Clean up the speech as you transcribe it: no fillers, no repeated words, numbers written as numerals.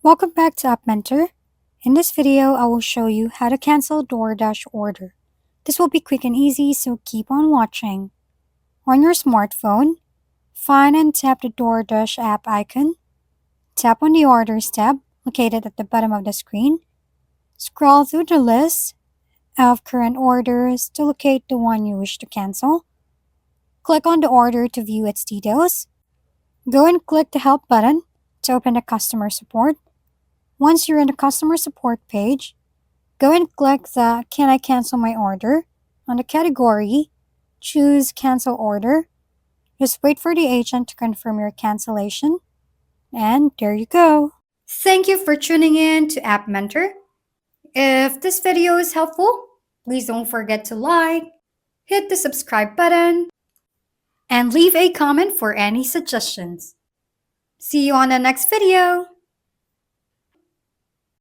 Welcome back to App Mentor. In this video, I will show you how to cancel DoorDash order. This will be quick and easy, so keep on watching. On your smartphone, find and tap the DoorDash app icon. Tap on the Orders tab, located at the bottom of the screen. Scroll through the list of current orders to locate the one you wish to cancel. Click on the order to view its details. Go and click the Help button to open the customer support. Once you're in the customer support page, go and click the Can I cancel my order? On the category, choose Cancel Order. Just wait for the agent to confirm your cancellation. And there you go. Thank you for tuning in to App Mentor. If this video is helpful, please don't forget to like, hit the subscribe button, and leave a comment for any suggestions. See you on the next video.